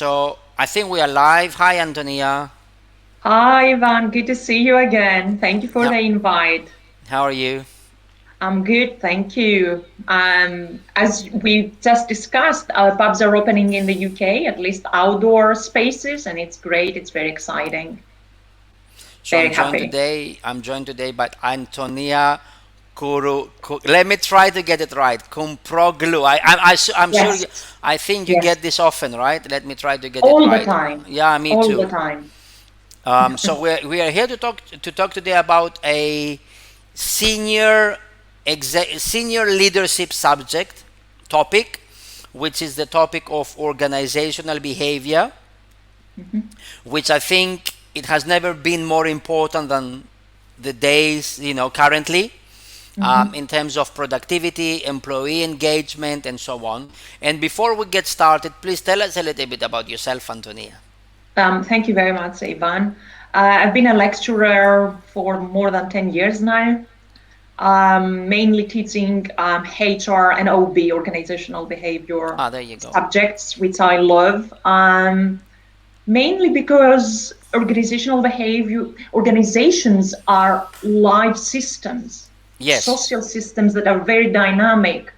So I think we are live. Hi, Antonia. Hi, Ivan. Good to see you again. Thank you for How, the invite. how are you? I'm good, thank you. As we just discussed, our pubs are opening in the UK, at least outdoor spaces, and it's great. It's very exciting. So Very happy. I'm joined today by Antonia let me try to get it right. Koumproglou. I'm sure. Yes, I think you yes. get this often, right? Let me try to get it All the right. time. Yeah, me All the too. time. So we are here to talk today about a senior senior leadership subject topic, which is the topic of organizational behavior, Mhm. which I think it has never been more important than the days, currently, Mhm. in terms of productivity, employee engagement, and so on. And before we get started, please tell us a little bit about yourself, Antonia. Thank you very much, Ivan. I've been a lecturer for more than 10 years now. Mainly teaching HR and OB, organizational behavior Ah, there you go. subjects, which I love. Mainly because organizations are live systems, Yes. social systems that are very dynamic.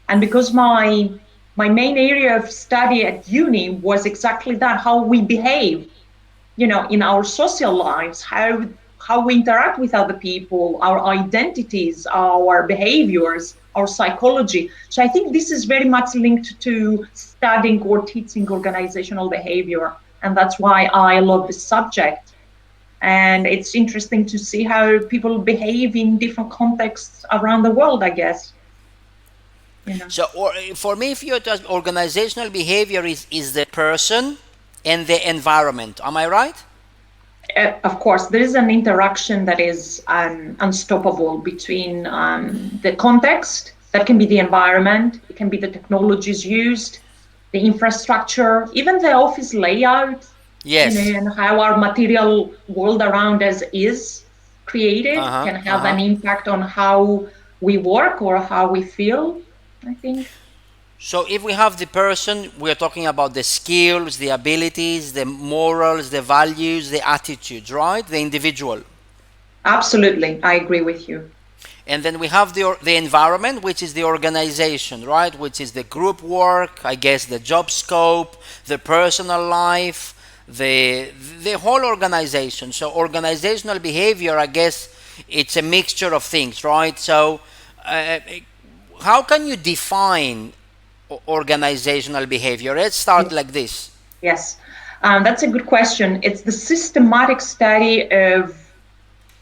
And because my main area of study at uni was exactly that, how we behave, in our social lives, how we interact with other people, our identities, our behaviors, our psychology. So I think this is very much linked to studying or teaching organizational behavior, and that's why I love this subject. And it's interesting to see how people behave in different contexts around the world, I guess. you know For me, if you ask, organizational behavior is the person and the environment. Am I right? of course, there is an interaction that is unstoppable between the context, that can be the environment, it can be the technologies used, the infrastructure, even the office layout, Yes. and how our material world around us is Uh created huh. can Uh have an huh. impact on how we work or how we feel, I think. So if we have the person, we're talking about the skills, the abilities, the morals, the values, the attitudes, right? The individual. Absolutely, I agree with you. And then we have the environment, which is the organization, right? Which is the group work, I guess, the job scope, the personal life, the the whole organization. So organizational behavior, I guess, it's a mixture of things, right? So uh, how can you define organizational behavior? Let's start like this. Yes, that's a good question. It's the systematic study of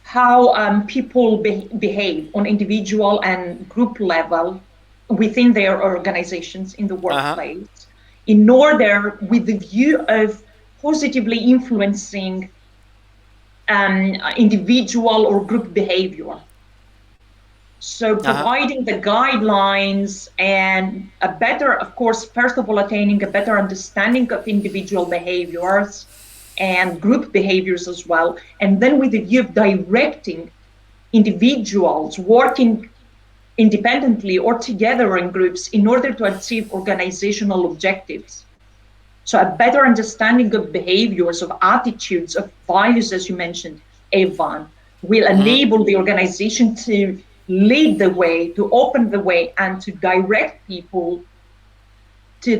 how people behave on individual and group level within their organizations in the Uh-huh. workplace, in order with the view of positively influencing individual or group behavior. So Uh-huh. providing the guidelines and a better, of course, first of all, attaining a better understanding of individual behaviors and group behaviors as well. And then with the view of directing individuals working independently or together in groups in order to achieve organizational objectives. So a better understanding of behaviors, of attitudes, of values, as you mentioned, Evan, will Mm-hmm. enable the organization to lead the way, to open the way, and to direct people to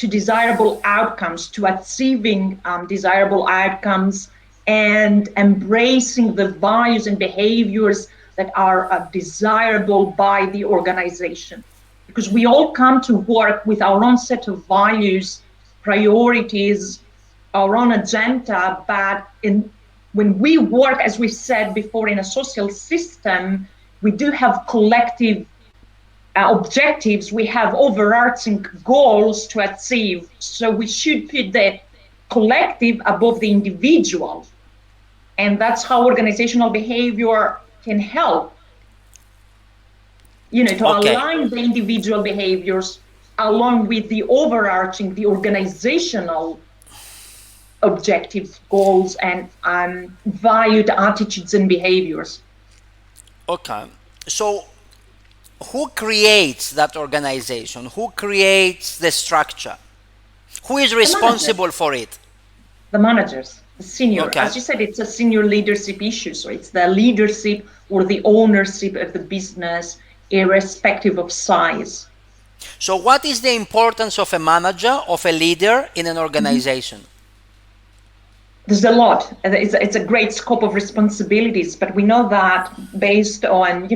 to desirable outcomes, to achieving desirable outcomes, and embracing the values and behaviors that are desirable by the organization. Because we all come to work with our own set of values, priorities, our own agenda, but when we work, as we said before, in a social system, we do have collective objectives, we have overarching goals to achieve. So we should put the collective above the individual. And that's how organizational behavior can help, to Okay. align the individual behaviors along with the overarching, the organizational objectives, goals, and valued attitudes and behaviors. Okay. So who creates that organization? Who creates the structure? Who is The managers. responsible for it? The managers, the senior. Okay. As you said, it's a senior leadership issue. So it's the leadership or the ownership of the business, irrespective of size. So what is the importance of a manager, of a leader in an organization? There's a lot. It's a great scope of responsibilities, but we know that based on,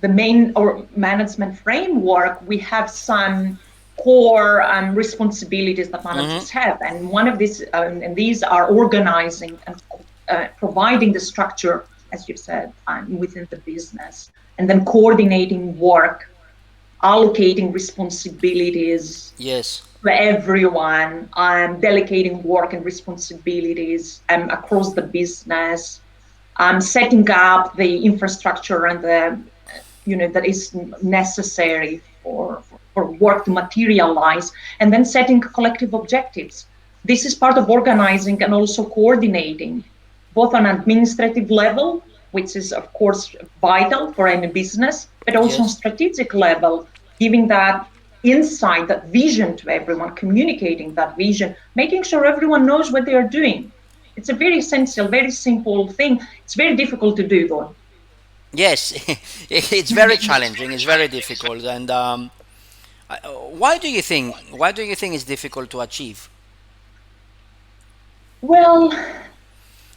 the main or management framework, we have some core responsibilities that managers have, and one of these, and these are organizing and providing the structure, as you've said, within the business, and then coordinating work, allocating responsibilities Yes. for everyone, delegating work and responsibilities across the business, setting up the infrastructure and the that is necessary for work to materialize, and then setting collective objectives. This is part of organizing and also coordinating, both on an administrative level, which is of course vital for any business, but also on Yes. strategic level, giving that insight, that vision to everyone, communicating that vision, making sure everyone knows what they are doing. It's a very essential, very simple thing. It's very difficult to do though. Yes. It's very challenging. It's very difficult. And why do you think it's difficult to achieve? Well,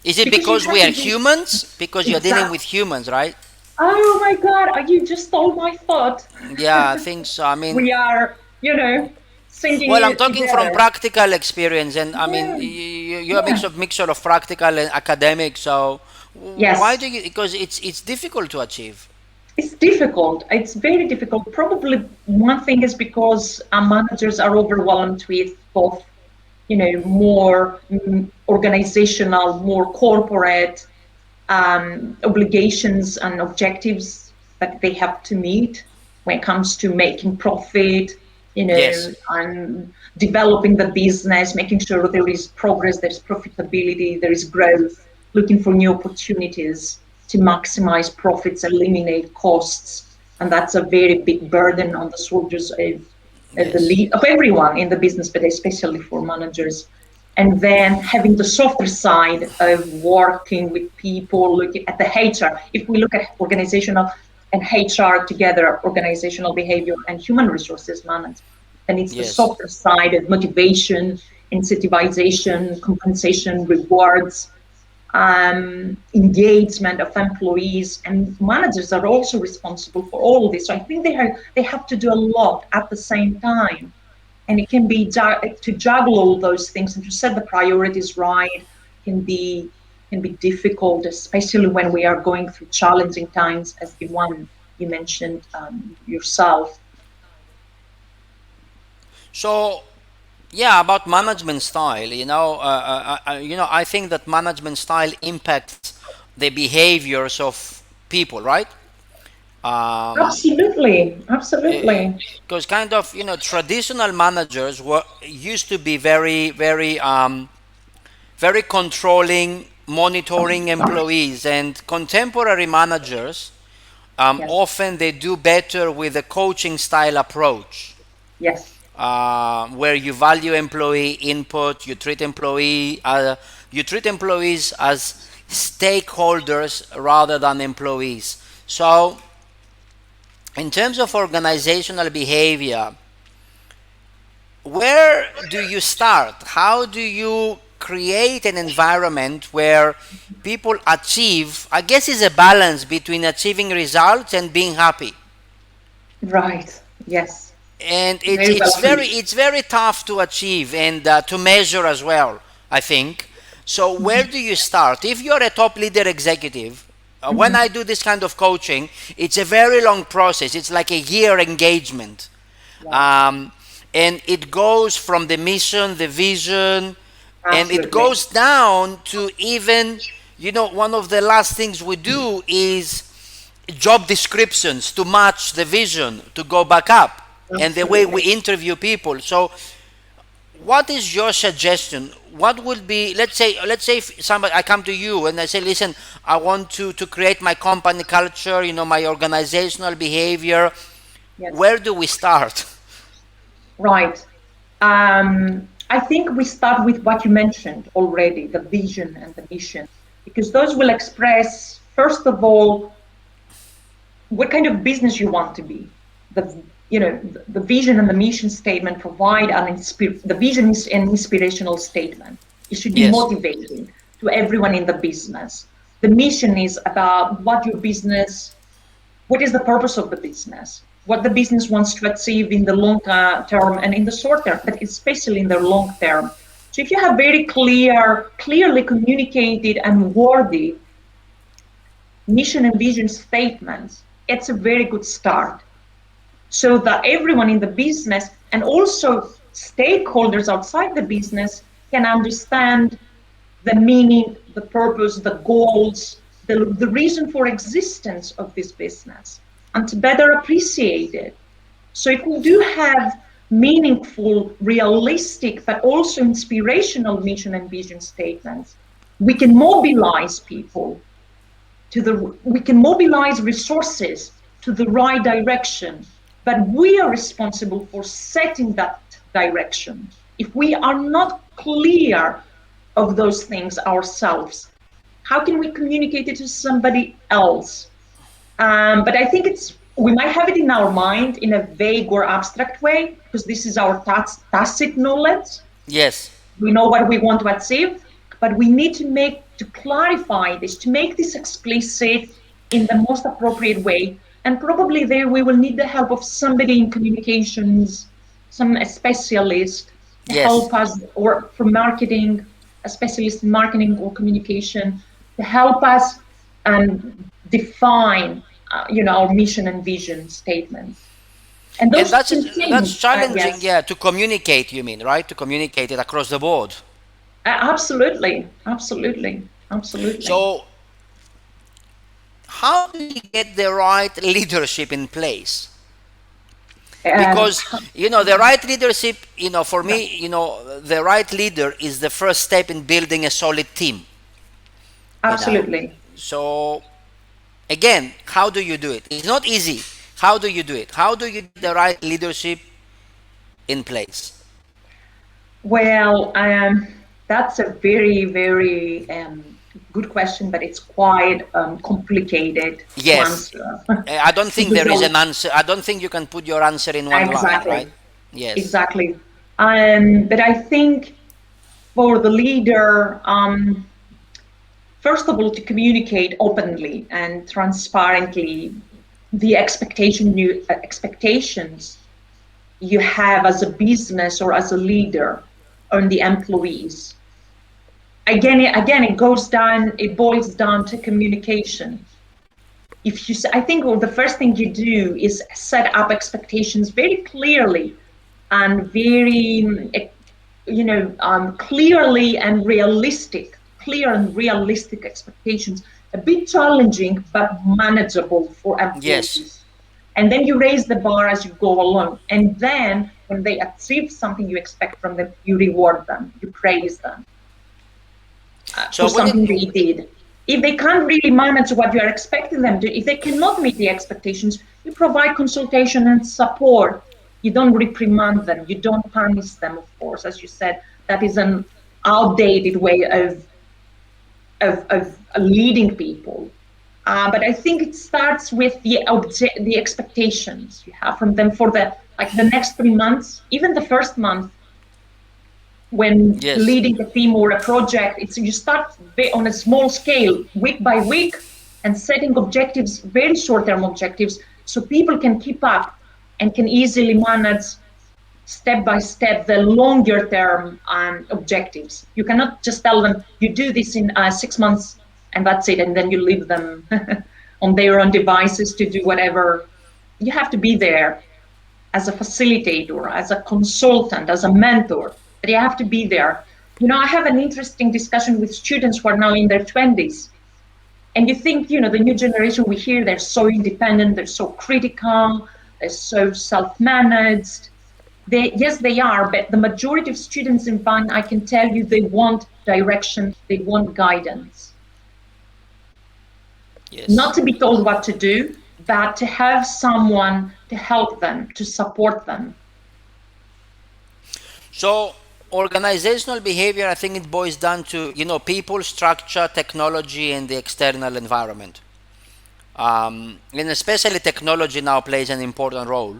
Is it because you because have we are to be humans? Because you're dealing exact. with humans, right? Oh my God, you just stole my thought. Yeah, I think so. I mean, We are, singing well, I'm it talking from together. practical experience, and I mean, Yeah, you're a yeah. mixture of practical and academic. So, why Yes, do you? Because it's difficult to achieve. it's difficult. It's very difficult. Probably one thing is because our managers are overwhelmed with both, more organizational, more corporate obligations and objectives that they have to meet when it comes to making profit, Yes, and developing the business, making sure there is progress, there's profitability, there is growth, looking for new opportunities to maximize profits, eliminate costs. And that's a very big burden on the shoulders of the yes, lead of everyone in the business, but especially for managers. And then having the softer side of working with people, looking at the HR. If we look at organizational and HR together, organizational behavior and human resources management, then it's the yes, softer side of motivation, incentivization, compensation, rewards, engagement of employees, and managers are also responsible for all of this. So I think they have to do a lot at the same time, and it can be to juggle all those things and to set the priorities right can be difficult, especially when we are going through challenging times, as the one you mentioned yourself. So, yeah, about management style, I think that management style impacts the behaviors of people, right? Um, Absolutely, absolutely. because kind of traditional managers were used to be very controlling, monitoring employees, and contemporary managers Yes, often they do better with a coaching style approach, yes, where you value employee input, you treat employees as stakeholders rather than employees. So in terms of organizational behavior, where do you start? How do you create an environment where people achieve? I guess it's a balance between achieving results and being happy. right. Yes, And it's very it's well put. very it's very tough to achieve and to measure as well, I think. So where do you start? If you're a top leader executive, when I do this kind of coaching, it's a very long process. It's like a year engagement. Wow, um, and it goes from the mission, the vision, and it absolutely. goes down to even, one of the last things we do is job descriptions to match the vision to go back up, and the way we Absolutely. interview people. So what is your suggestion? What would be, let's say if somebody, I come to you and I say, listen, I want to create my company culture, my organizational behavior. Yes. Where do we start? Right. I think we start with what you mentioned already, the vision and the mission, because those will express, first of all, what kind of business you want to be. The vision and the mission statement provide the vision is an inspirational statement. It should be Yes. motivating to everyone in the business. The mission is about what is the purpose of the business, what the business wants to achieve in the long term and in the short term, but especially in the long term. So if you have very clearly communicated and worthy mission and vision statements, it's a very good start. So that everyone in the business and also stakeholders outside the business can understand the meaning, the purpose, the goals, the reason for existence of this business, and to better appreciate it. So if we do have meaningful, realistic, but also inspirational mission and vision statements, we can mobilize people we can mobilize resources to the right direction, but we are responsible for setting that direction. If we are not clear of those things ourselves, how can we communicate it to somebody else? But I think we might have it in our mind in a vague or abstract way, because this is our tacit knowledge. Yes. We know what we want to achieve, but we need to clarify this, to make this explicit in the most appropriate way. And probably there we will need the help of somebody in communications, a specialist to Yes. help us, or from marketing, a specialist in marketing or communication, to help us define, our mission and vision statements. And And those that's contain, challenging, yes, yeah, to communicate, you mean, right? To communicate it across the board. absolutely, absolutely, absolutely. So, how do you get the right leadership in place? Um, Because, the right leadership, for me, the right leader is the first step in building a solid team, you know. absolutely. So, again, how do you do it? It's not easy. How do you do it? How do you get the right leadership in place? Well, that's a very, very good question, but it's quite complicated to Yes. answer. I don't think Because there is an answer. I don't think you can put your answer in one line, right? exactly, Yes. exactly. But I think for the leader, first of all, to communicate openly and transparently the expectations you have as a business or as a leader on the employees. Again, it boils down to communication. I think the first thing you do is set up expectations very clearly and very, clear and realistic expectations, a bit challenging, but manageable for Yes. employees. And then you raise the bar as you go along. And then when they achieve something you expect from them, you reward them, you praise them for So when something it they did. If they can't really manage what you are expecting them to, if they cannot meet the expectations, you provide consultation and support. You don't reprimand them, you don't punish them, of course. As you said, that is an outdated way of leading people. But I think it starts with the expectations you have from them for the next 3 months, even the first month when yes. leading a team or a project. You start on a small scale, week by week, and setting objectives, very short-term objectives, so people can keep up and can easily manage step by step the longer term objectives. You cannot just tell them you do this in 6 months and that's it, and then you leave them on their own devices to do whatever. You have to be there as a facilitator, as a consultant, as a mentor, but you have to be there. I have an interesting discussion with students who are now in their 20s. And you think, the new generation, we hear they're so independent, they're so critical, they're so self-managed. Yes, they are, but the majority of students in Vine, I can tell you, they want direction, they want guidance. Not Yes. to be told what to do, but to have someone to help them, to support them. So organizational behavior, I think it boils down to, people, structure, technology, and the external environment. And especially technology now plays an important role.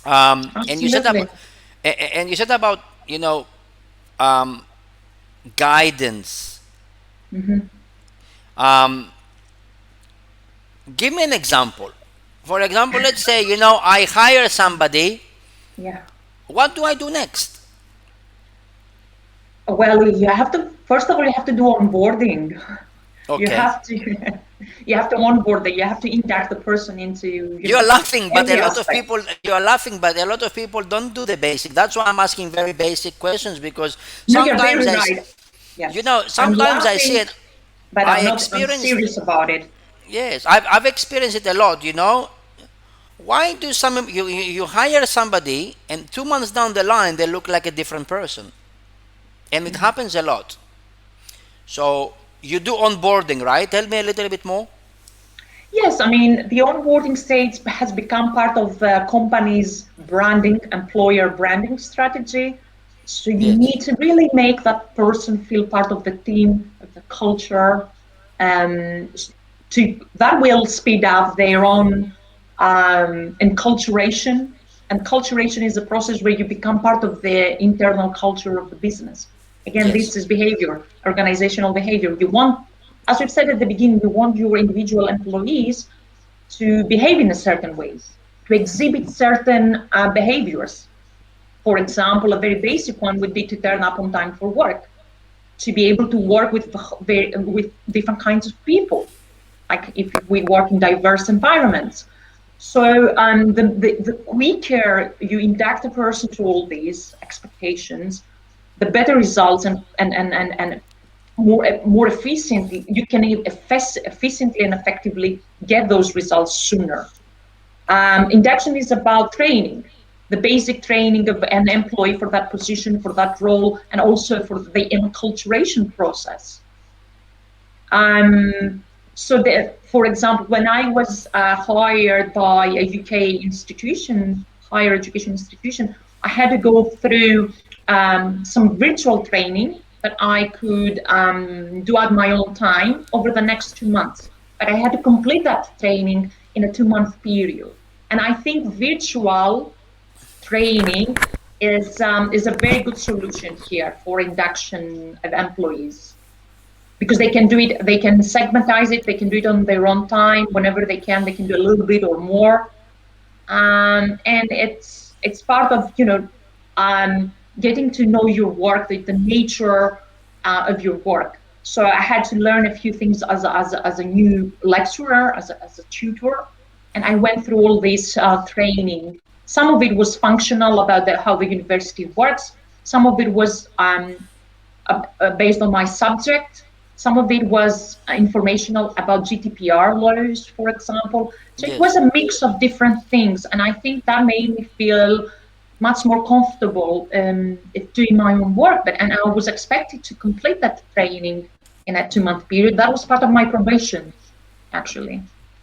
And you said Absolutely. about, and you said about, um, guidance. Hmm. Um, Give me an example. For example, let's say, I hire somebody. Yeah. What do I do next? Well, you have to, first of all, you have to do onboarding. You Okay. have to, you have to onboard them. You have to induct the person into, You're laughing, but a every lot of aspect. people, you are laughing, but a lot of people don't do the basic. That's why I'm asking very basic questions, because No, you're sometimes very right. Yes. I'm sometimes I see laughing, it. but I I'm experienced, serious about it. yes, I've experienced it a lot. Why do you hire somebody and 2 months down the line they look like a different person? And it happens a lot. So you do onboarding, right? Tell me a little bit more. Yes, I mean, the onboarding stage has become part of the company's branding, employer branding strategy. So you Yes. need to really make that person feel part of the team, of the culture, um, that will speed up their own enculturation. And culturation is a process where you become part of the internal culture of the business. Again, Yes. this is behavior, organizational behavior. You want, as we've said at the beginning, you want your individual employees to behave in a certain ways, to exhibit certain behaviors. For example, a very basic one would be to turn up on time for work, to be able to work with different kinds of people, like if we work in diverse environments. So the quicker you induct a person to all these expectations, the better results and more efficiently you can efficiently and effectively get those results sooner. Induction is about training, the basic training of an employee for that position, for that role, and also for the enculturation process. So that, for example, when I was hired by a UK institution, higher education institution, I had to go through some virtual training that I could do at my own time over the next 2 months. But I had to complete that training in a 2 month period. And I think virtual training is a very good solution here for induction of employees, because they can do it, they can segmentize it, they can do it on their own time, whenever they can do a little bit or more. And it's part of, getting to know your work, the nature of your work. So I had to learn a few things as a new lecturer, as a tutor, and I went through all this training. Some of it was functional about how the university works. Some of it was based on my subject. Some of it was informational about GDPR laws, for example. So it was Yes. a mix of different things, and I think that made me feel much more comfortable doing my own work. And I was expected to complete that training in a 2 month period. That was part of my probation, actually.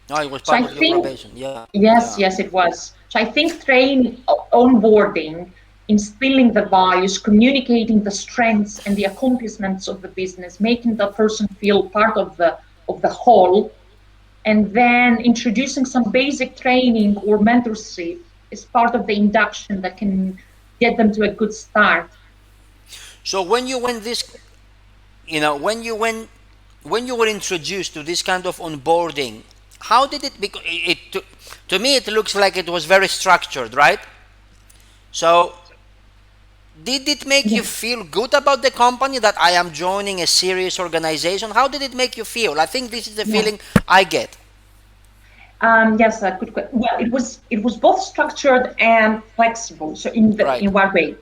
No, it was So part I of your think probation. Yeah. yes, Yeah. yes, it was. So I think training, onboarding, instilling the values, communicating the strengths and the accomplishments of the business, making the person feel part of the whole, and then introducing some basic training or mentorship is part of the induction that can get them to a good start. So when you went this, when you were introduced to this kind of onboarding, how did it? Because to me, it looks like it was very structured, right? So did it make you Yeah. feel good about the company that I am joining a serious organization? How did it make you feel? I think this is the Yeah. feeling I get. Yes, good question. Well, it was both structured and flexible. So Right. in what way?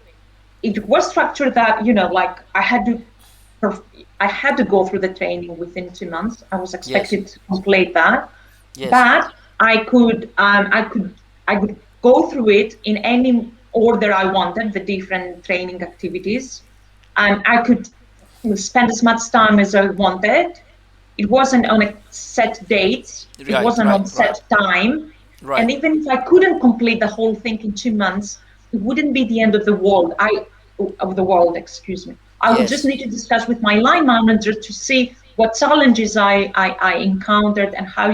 It was structured that, like I had to go through the training within 2 months. I was Yes. expected to complete that, Yes. but I could go through it in any order I wanted, the different training activities, and I could spend as much time as I wanted. It wasn't on a set date. It Right. wasn't Right. on Right. set time. Right. And even if I couldn't complete the whole thing in 2 months, it wouldn't be the end of the world. of the world, excuse me. I would just Yes. need to discuss with my line manager to see what challenges I encountered and how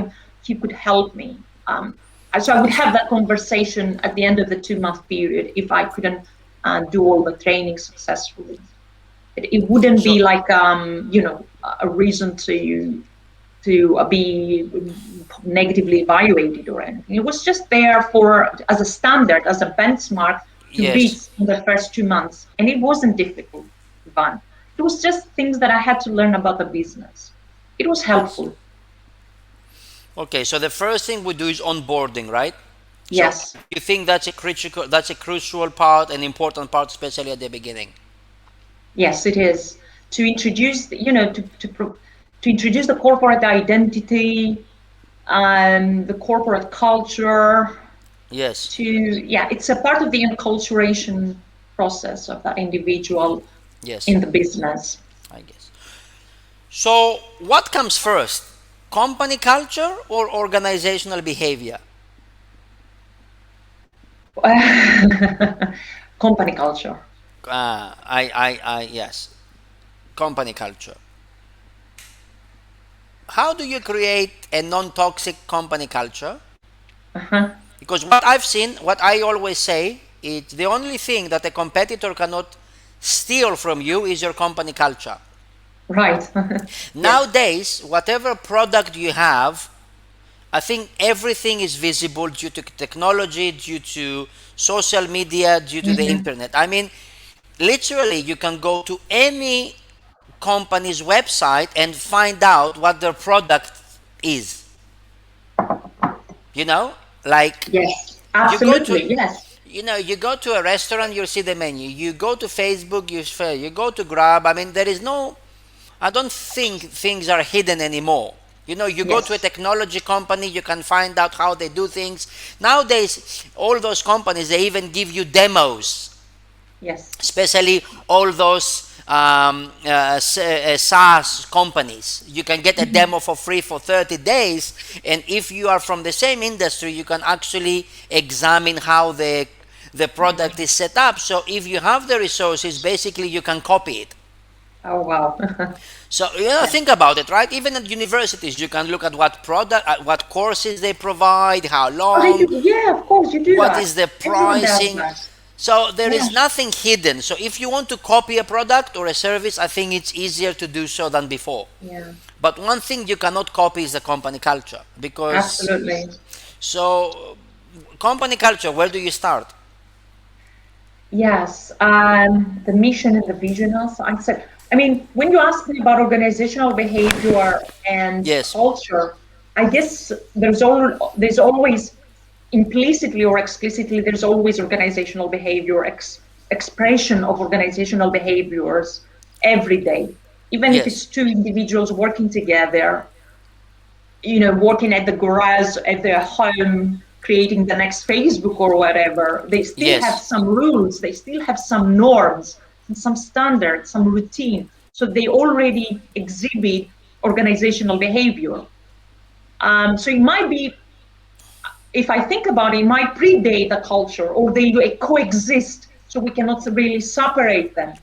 he could help me. So I would have that conversation at the end of the 2-month period if I couldn't do all the training successfully. It wouldn't So be like a reason to be negatively evaluated or anything. It was just there for as a standard, as a benchmark to reach yes. in the first 2 months, and it wasn't difficult, Ivan. It was just things that I had to learn about the business. It was Yes. helpful. Okay, so the first thing we do is onboarding, right? So Yes, you think that's a crucial part, an important part, especially at the beginning. yes, it is to introduce, to introduce the corporate identity and the corporate culture. Yes. Yeah, it's a part of the enculturation process of that individual Yes. in the business. I guess. So what comes first? Company culture or organizational behavior? Company culture. Yes. Company culture. How do you create a non-toxic company culture? Uh-huh. Because what I've seen, what I always say, it's the only thing that a competitor cannot steal from you is your company culture. Right. Yes. Nowadays, whatever product you have, I think everything is visible due to technology, due to social media, due to the Hmm. internet. I mean, literally, you can go to any company's website and find out what their product is. You know, like Yes. you go to Absolutely. Yes. you go to a restaurant, you see the menu. You go to Facebook, you go to Grab. I mean, there is no. I don't think things are hidden anymore. You go to a Yes. technology company, you can find out how they do things. Nowadays, all those companies, they even give you demos, Yes. especially all those SaaS companies. You can get a demo for free for 30 days. And if you are from the same industry, you can actually examine how the product is set up. So if you have the resources, basically you can copy it. Oh, wow. So Yeah. think about it, right? Even at universities, you can look at what courses they provide, how Oh, they long, do. Yeah, of course, you do what that. is the Everyone does pricing. that. So there Yeah. is nothing hidden. So if you want to copy a product or a service, I think it's easier to do so than before. Yeah. But one thing you cannot copy is the company culture because Absolutely. so company culture. Where do you start? Yes, the mission and the vision also. I said, I mean, when you ask me about organizational behavior and Yes, culture, I guess there's always implicitly or explicitly there's always organizational behavior expression of organizational behaviors every day, even if yes, it's two individuals working together, working at the garage at their home, creating the next Facebook or whatever, they still have yes, some rules, they still have some norms, and some standards, some routine. So they already exhibit organizational behavior. So it might be, if I think about it, it might predate the culture or they coexist. So we cannot really separate them.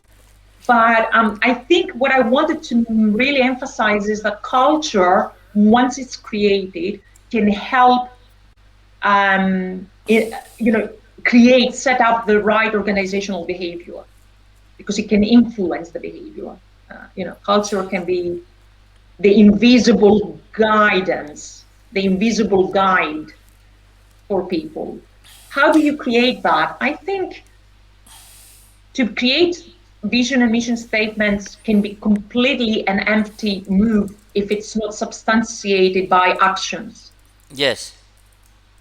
But I think what I wanted to really emphasize is that culture, once it's created, can help it, create, set up the right organizational behavior because it can influence the behavior. Culture can be the invisible guidance, the invisible guide for people. How do you create that? I think to create vision and mission statements can be completely an empty move if it's not substantiated by actions, yes,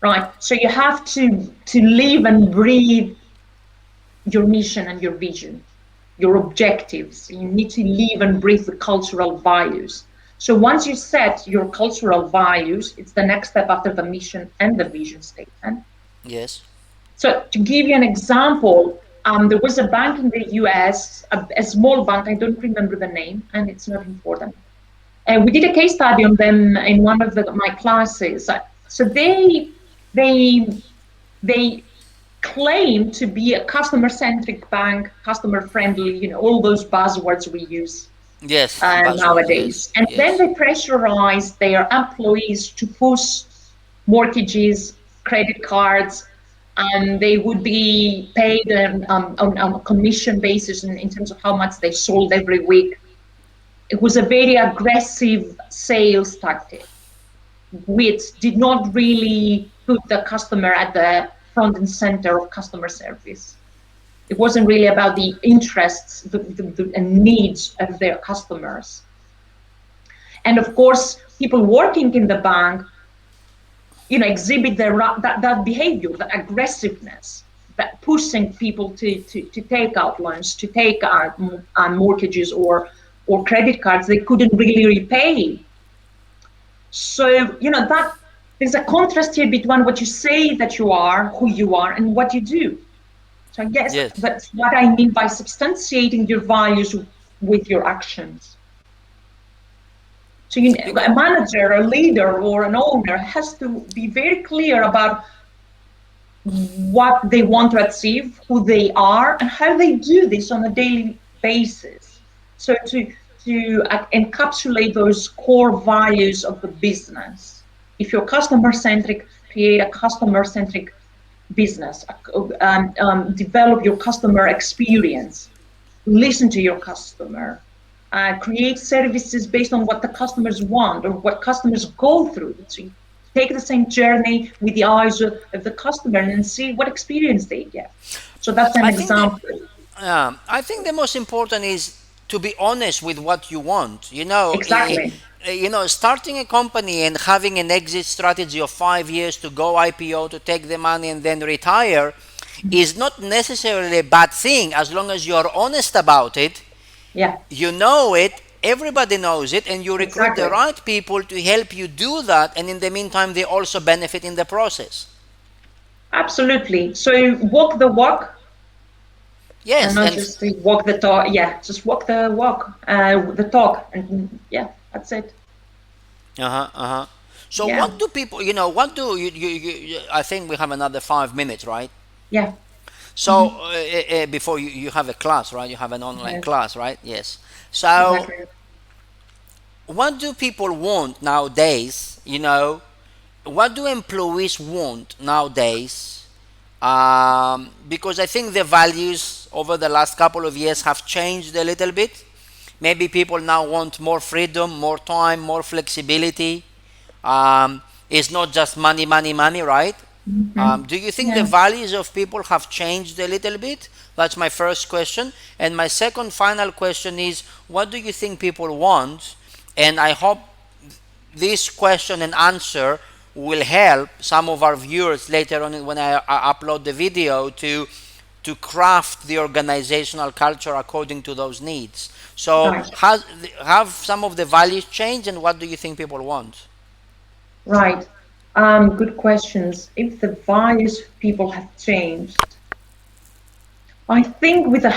right? So you have to live and breathe your mission and your vision, your objectives. You need to live and breathe the cultural values. So once you set your cultural values, it's the next step after the mission and the vision statement. yes, So to give you an example, there was a bank in the US, a small bank, I don't remember the name, and it's not important. And we did a case study on them in one of my classes. So they they claim to be a customer-centric bank, customer-friendly, all those buzzwords we use Yes, buzzword. Yes, nowadays. And then yes, they pressurize their employees to push mortgages, credit cards, and they would be paid on a commission basis in terms of how much they sold every week. It was a very aggressive sales tactic, which did not really put the customer at the front and center of customer service. It wasn't really about the interests and needs of their customers. And of course, people working in the bank, exhibit that behavior, the aggressiveness, that pushing people to take out loans, to take out mortgages or credit cards they couldn't really repay. So, that there's a contrast here between what you say that you are, who you are, and what you do. So I guess yes. that's what I mean by substantiating your values with your actions. So a Because manager, a leader, or an owner has to be very clear about what they want to achieve, who they are, and how they do this on a daily basis. So to encapsulate those core values of the business. If you're customer centric, create a customer centric business. Develop your customer experience. Listen to your customer. Create services based on what the customers want or what customers go through. So you take the same journey with the eyes of the customer and see what experience they get. So that's an I think the example. I think the most important is to be honest with what you want. Exactly. Starting a company and having an exit strategy of 5 years to go IPO to take the money and then retire is not necessarily a bad thing as long as you're honest about it. Yeah, You know it, everybody knows it, and you recruit the exactly. right people to help you do that. And in the meantime, they also benefit in the process. Absolutely. So walk the walk and Yes, not and just walk the talk. Yeah, just walk the talk. And yeah, that's it. uh-huh, uh-huh. So Yeah. what do people, what do I think we have another 5 minutes, right? Yeah. So Hmm. before you have a class, right? You have an online Yes, class, right? Yes. So exactly. what do people want nowadays? What do employees want nowadays? Because I think the values over the last couple of years have changed a little bit. Maybe people now want more freedom, more time, more flexibility. It's not just money, money, money, right? Hmm. Do you think the Yeah. values of people have changed a little bit? That's my first question. And my second final question is, what do you think people want? And I hope this question and answer will help some of our viewers later on when I upload the video to craft the organizational culture according to those needs. So Right. have some of the values changed, and what do you think people want? Right. Good questions. If the values of people have changed, I think with the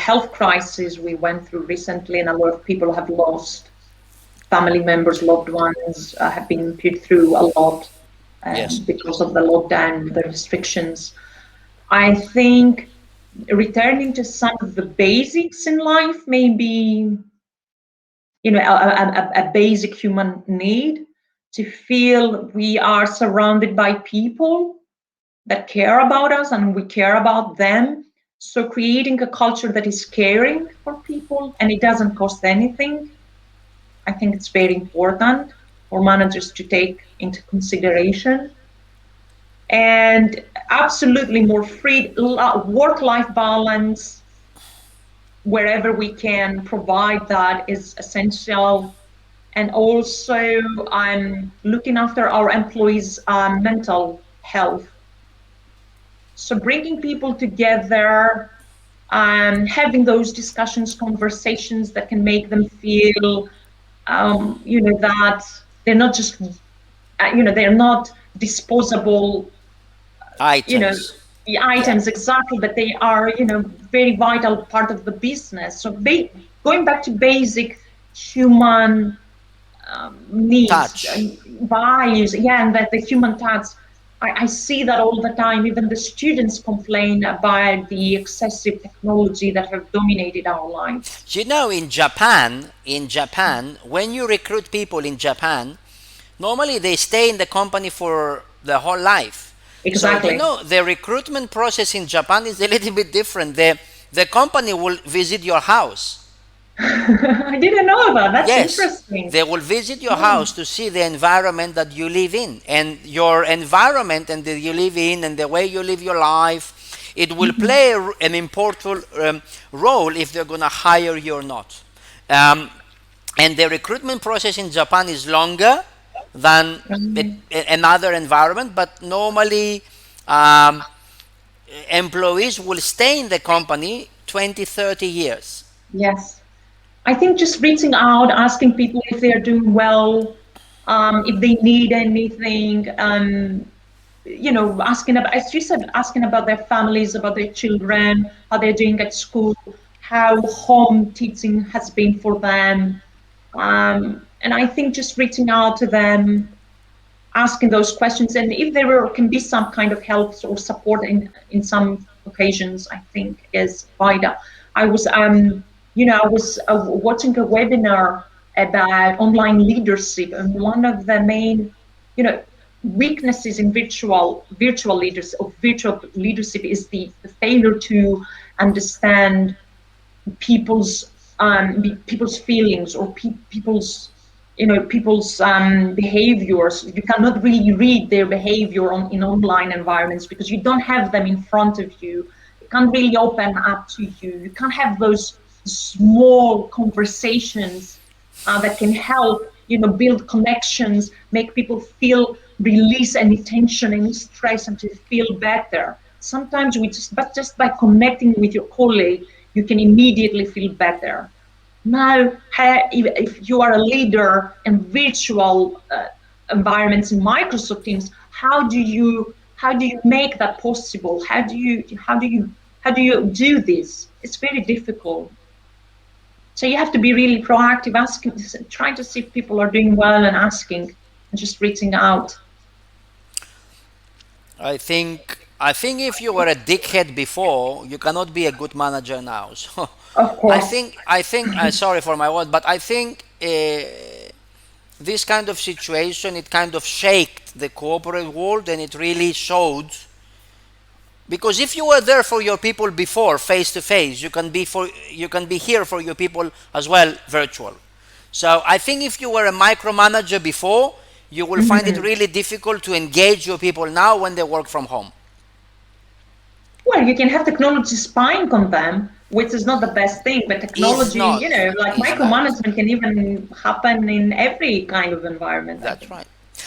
health crisis we went through recently, and a lot of people have lost family members, loved ones, have been put through a lot Yes. because of the lockdown, the restrictions. I think returning to some of the basics in life, maybe a basic human need to feel we are surrounded by people that care about us and we care about them. So creating a culture that is caring for people and it doesn't cost anything, I think it's very important for managers to take into consideration. And absolutely more free work-life balance wherever we can provide that is essential. And also looking after our employees' mental health. So bringing people together and having those discussions, conversations that can make them feel, that they're not just, they're not disposable, you know, Items. the Yeah. items exactly, but they are, very vital part of the business. So going back to basic human needs, Touch. values, yeah, and that the human touch. I see that all the time. Even the students complain about the excessive technology that have dominated our lives. You know, in Japan, when you recruit people in Japan, normally they stay in the company for the whole life. So, you Exactly. know, the recruitment process in Japan is a little bit different. The company will visit your house. I didn't know that. That's Yes, interesting. they will visit your Oh. house to see the environment that you live in, and your environment and that you live in and the way you live your life. It will Mhm. play an important role if they're going to hire you or not. Um, and the recruitment process in Japan is longer than Right. another environment, but normally um, employees will stay in the company 20, 30 years. Yes. I think just reaching out, asking people if they are doing well, if they need anything, asking about, as you said, asking about their families, about their children, how they're doing at school, how home teaching has been for them. And I think just reaching out to them, asking those questions, and if there can be some kind of help or support in some occasions, I think is vital. I was watching a webinar about online leadership, and one of the main you know weaknesses in virtual leadership is the failure to understand people's people's feelings or people's behaviors. You cannot really read their behavior in online environments because you don't have them in front of you. They can't really open up to you. You can't have those small conversations that can help build connections, make people feel release any tension, any stress, and to feel better. Sometimes just by connecting with your colleague, you can immediately feel better. Now, if you are a leader in virtual environments in Microsoft Teams, how do you make that possible? How do you do this? It's very difficult. So you have to be really proactive, asking, trying to see if people are doing well, and asking, and just reaching out. I think if you were a dickhead before, you cannot be a good manager now. So Of I course. think I think sorry for my word, but I think this kind of situation, it kind of shaked the corporate world, and it really showed, because if you were there for your people before face to face, you can be here for your people as well virtual. So I think if you were a micromanager before, you will find it Mhm. really difficult to engage your people now when they work from home. Well, you can have technology spying on them, which is not the best thing, but Is technology, not, like is not. micromanagement can even happen in every kind of environment, I That's think. right.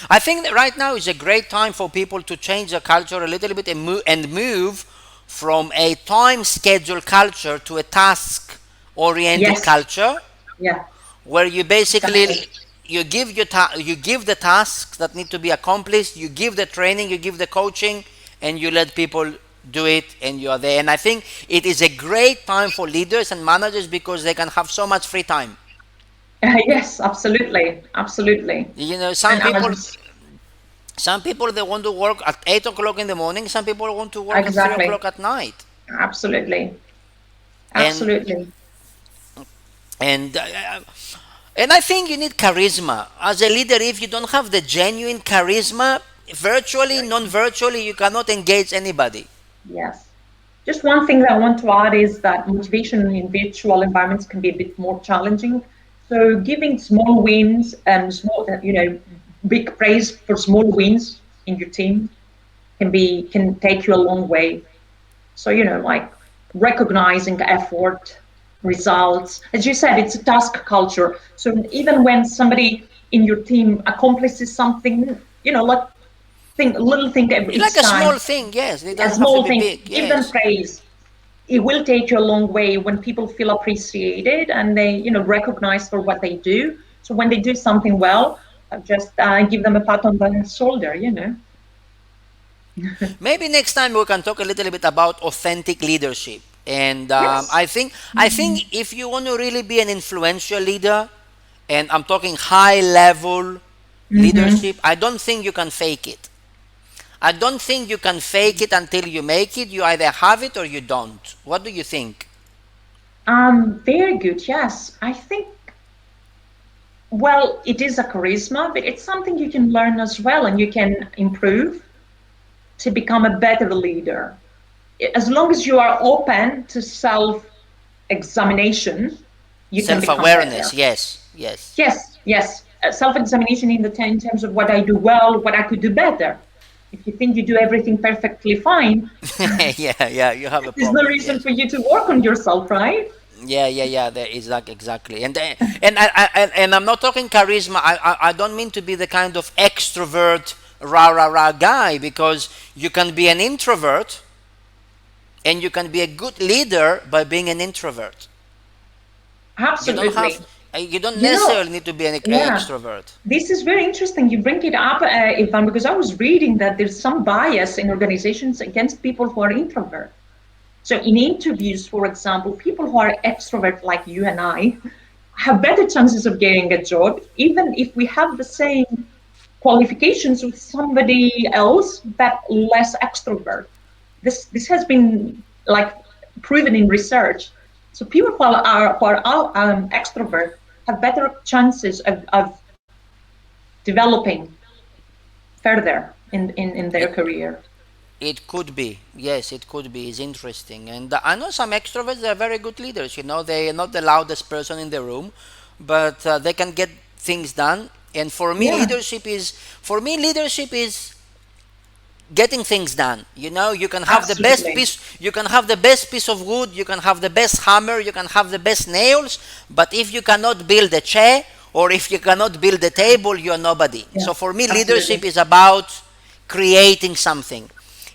I think that right now is a great time for people to change the culture a little bit, and move from a time schedule culture to a task oriented Yes. culture, Yeah, where you basically exactly. you give the tasks that need to be accomplished, you give the training, you give the coaching, and you let people do it, and you are there. And I think it is a great time for leaders and managers because they can have so much free time. Yes, absolutely. Absolutely. You know, And I just, some people they want to work at 8 o'clock in the morning, some people want to work at three exactly. o'clock at night. Absolutely. and Absolutely. and and I think you need charisma as a leader. If you don't have the genuine charisma, virtually, non-virtually, you cannot engage anybody. Yes. Just one thing that I want to add is that motivation in virtual environments can be a bit more challenging. So giving small wins and big praise for small wins in your team can take you a long way. So, like recognizing effort, results. As you said, it's a task culture. So even when somebody in your team accomplishes something, like little thing Like each a time, small thing, yes, it a doesn't have to small be thing, big. give them Yes, praise. It will take you a long way when people feel appreciated and they recognize for what they do. So when they do something well, just give them a pat on the shoulder. maybe next time we can talk a little bit about authentic leadership. And Yes. I think if you want to really be an influential leader, and I'm talking high level Mm-hmm. leadership, I don't think you can fake it. I don't think you can fake it until you make it. You either have it or you don't. What do you think? Very good. Yes, I think, well, it is a charisma, but it's something you can learn as well, and you can improve to become a better leader. As long as you are open to self-examination, you can become Self-awareness, better. yes, yes. Yes, yes. Self-examination in terms of what I do well, what I could do better. If you think you do everything perfectly fine, Yeah, yeah, you have a there's no problem, reason yes. for you to work on yourself, right? Yeah, yeah, yeah. There is like exactly, and I'm not talking charisma. I don't mean to be the kind of extrovert rah rah rah guy, because you can be an introvert and you can be a good leader by being an introvert. You don't have, Absolutely. you don't You know, necessarily need to be an yeah, extrovert. this is very interesting. You bring it up, Ivan, because I was reading that there's some bias in organizations against people who are introvert. So in interviews, for example, people who are extrovert like you and I have better chances of getting a job, even if we have the same qualifications with somebody else, but less extrovert. This has been like proven in research. So people who are extrovert have better chances of developing further in their It, career. it could be, yes, it could be. It's interesting, and I know some extroverts. They're very good leaders. You know, they are not the loudest person in the room, but they can get things done. And Yeah, leadership is getting things done. You know, you can have the best absolutely. piece, you can have the best piece of wood, you can have the best hammer, you can have the best nails, but if you cannot build a chair or if you cannot build a table, you are nobody. Yeah, So for me, leadership absolutely. is about creating something.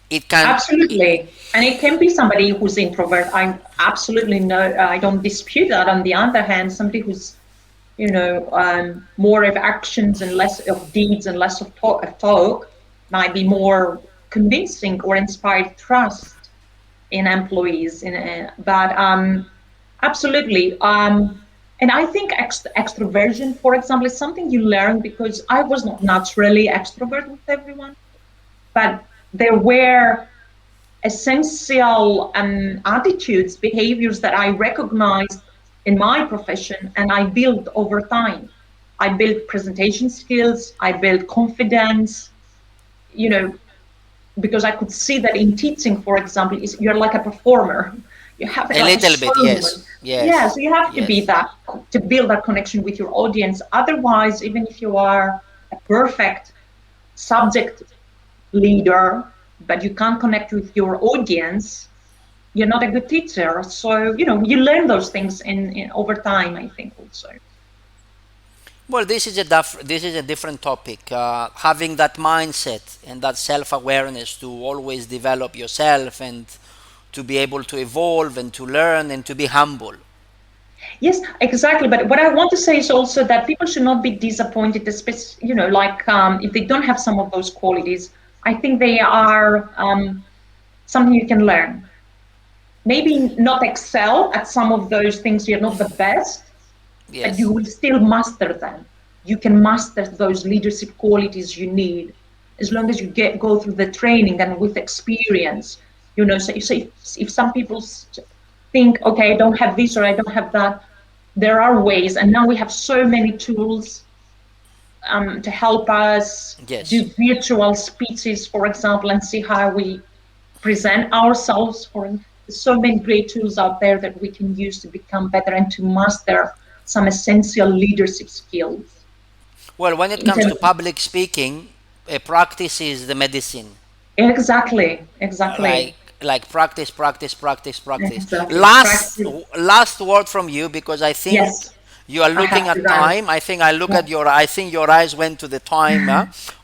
It can, Absolutely. And it can be somebody who's introvert. I absolutely know, I don't dispute that. On the other hand, somebody who's, more of actions and less of deeds and less of talk might be more convincing or inspire trust in employees. But absolutely. And I think extroversion, for example, is something you learn because I was not naturally extrovert with everyone, but there were essential attitudes, behaviors that I recognized in my profession and I built over time. I built presentation skills, I built confidence, you know, because I could see that in teaching, for example, is you're like a performer. You have it a like a little bit, showman. yes, Yeah, yes, so you have to be yes. that to build that connection with your audience. Otherwise, even if you are a perfect subject leader, but you can't connect with your audience, you're not a good teacher. So, you learn those things in over time, I think also. Well, this is a different topic. Having that mindset and that self-awareness to always develop yourself and to be able to evolve and to learn and to be humble. Yes, exactly. But what I want to say is also that people should not be disappointed, like if they don't have some of those qualities. I think they are something you can learn. Maybe not excel at some of those things, you're not the best, but you Yes. will still master them. You can master those leadership qualities you need as long as you go through the training and with experience. So if some people think, okay, I don't have this or I don't have that, there are ways, and now we have so many tools to help us Yes. do virtual speeches, for example, and see how we present ourselves. For so many great tools out there that we can use to become better and to master some essential leadership skills. Well, when it In comes terms to public speaking, practice is the medicine. exactly, exactly, Like practice, practice, practice, practice. exactly. Last Practice. last word from you, because I think Yes, you are I looking have to at run. time. Yeah. I think your eyes went to the time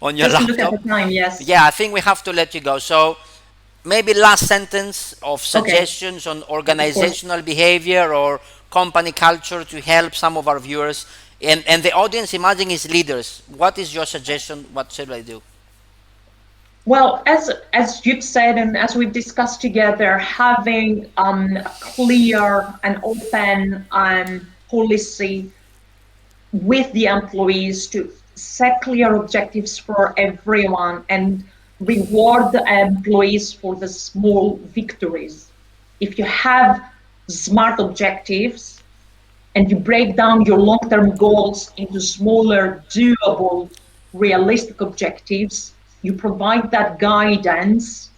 on your Just look at the laptop. time. Yes. Yeah, I think we have to let you go. So maybe last sentence of Okay. suggestions on Of course. organizational behavior or company culture to help some of our viewers and the audience imagine is leaders. What is your suggestion? What should I do? Well, as you've said, and as we've discussed together, having a clear and open policy with the employees to set clear objectives for everyone and reward the employees for the small victories. If you have smart objectives and you break down your long-term goals into smaller, doable, realistic objectives, you provide that guidance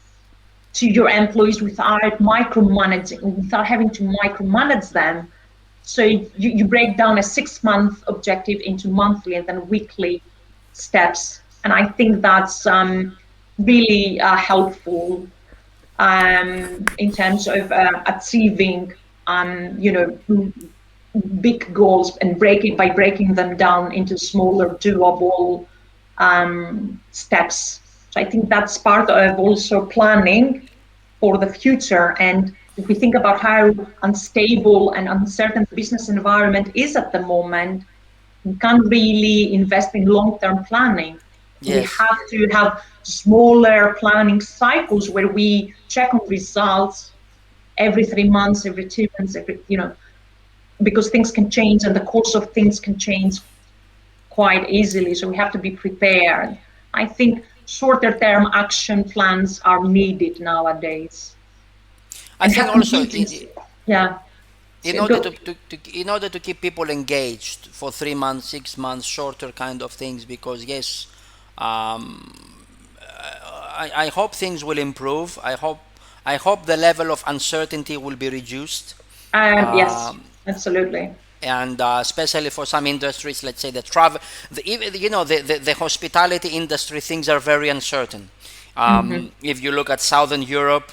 to your employees without micromanaging, without having to micromanage them. So you break down a 6-month objective into monthly and then weekly steps. And I think that's really helpful in terms of achieving, big goals and breaking them down into smaller, doable steps. So I think that's part of also planning for the future. And if we think about how unstable and uncertain the business environment is at the moment, we can't really invest in long-term planning. We Yes. have to have smaller planning cycles where we check on results every 3 months, every 2 months, because things can change and the course of things can change quite easily. So we have to be prepared. I think shorter term action plans are needed nowadays. I And think have also meetings. Yeah. in So order go, in order to keep people engaged for 3 months, 6 months, shorter kind of things, because yes, I hope things will improve. I hope the level of uncertainty will be reduced. yes, Um, absolutely. and especially for some industries, let's say the travel, the hospitality industry, things are very uncertain. Hmm. If you look at Southern Europe,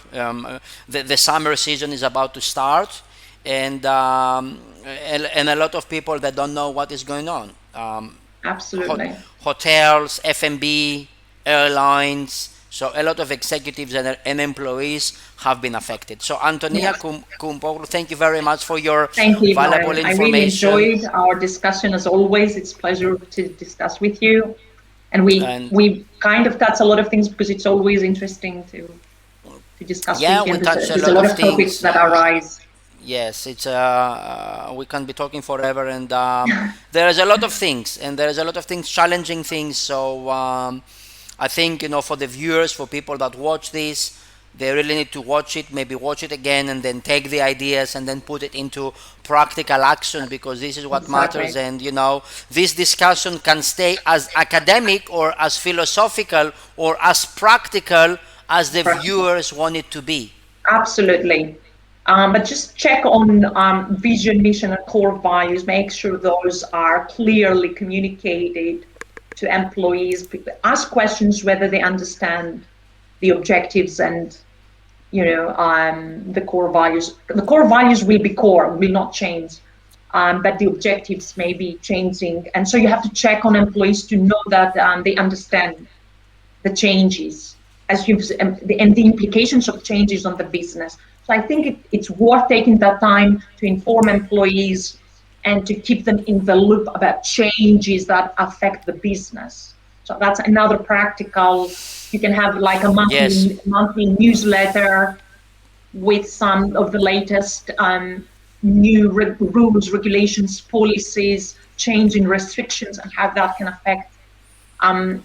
the summer season is about to start, and a lot of people that don't know what is going on. hot, Absolutely. hotels, F&B, airlines. So a lot of executives and employees have been affected. So Antonia Yes. Koumproglou, thank you very much for your Thank you, valuable Brian. I really information. enjoyed our discussion as always. It's a pleasure to discuss with you. And we And we kind of touch a lot of things because it's always interesting to discuss yeah, with you. we And touch a there's a lot lot of of topics things. that arise. Yes, it's we can be talking forever, and there is a lot of things, and there is a lot of things, challenging things. So I think for the viewers, for people that watch this, they really need to watch it, maybe watch it again, and then take the ideas and then put it into practical action, because this is what matters. Exactly. And this discussion can stay as academic or as philosophical or as practical as the Practical. viewers want it to be. Absolutely. But just check on vision, mission, and core values. Make sure those are clearly communicated to employees. Ask questions whether they understand the objectives and the core values. The core values will be core, will not change, but the objectives may be changing. And so you have to check on employees to know that they understand the changes as you and the implications of changes on the business. So I think it's worth taking that time to inform employees and to keep them in the loop about changes that affect the business. So that's another practical. You can have like a Yes. monthly newsletter with some of the latest new rules, regulations, policies, changing restrictions, and how that can affect um,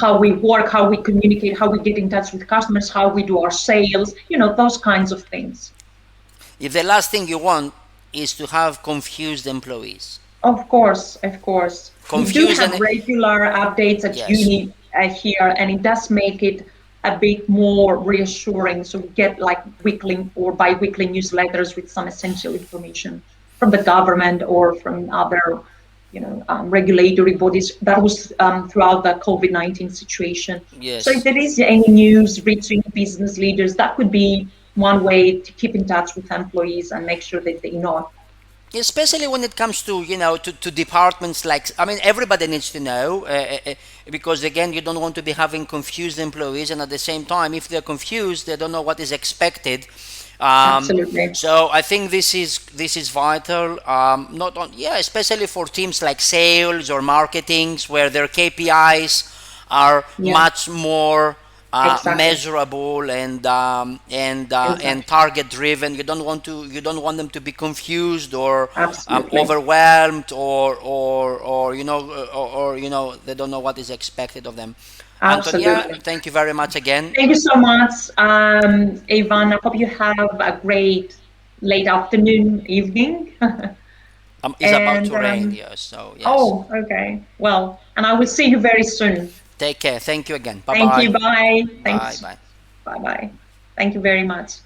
how we work, how we communicate, how we get in touch with customers, how we do our sales, those kinds of things. If the last thing you want is to have confused employees, Of course, of course. We do confused have and regular updates at yes, uni here, and it does make it a bit more reassuring. So we get like weekly or bi-weekly newsletters with some essential information from the government or from other, regulatory bodies. That was throughout the COVID-19 situation. So if yes. there is any news reaching business leaders, that could be one way to keep in touch with employees and make sure that they know. Especially when it comes to to departments, like, I mean, everybody needs to know, because again, you don't want to be having confused employees, and at the same time, if they're confused, they don't know what is expected. um, Absolutely. so I think this is vital, not on, yeah, especially for teams like sales or marketings, where their KPIs are Yeah, much more exactly. measurable and Exactly. target driven. You don't want them to be confused or Absolutely. overwhelmed, or they don't know what is expected of them. Antonia, Absolutely. thank you very much again. Thank you so much, Ivan. I hope you have a great late afternoon, evening. It's about And to rain, yes, so yes. oh, okay. Well, and I will see you very soon. Take care. Thank you again. Thank Bye-bye. you. Bye. Bye Thanks. bye. Bye bye. Thank you very much.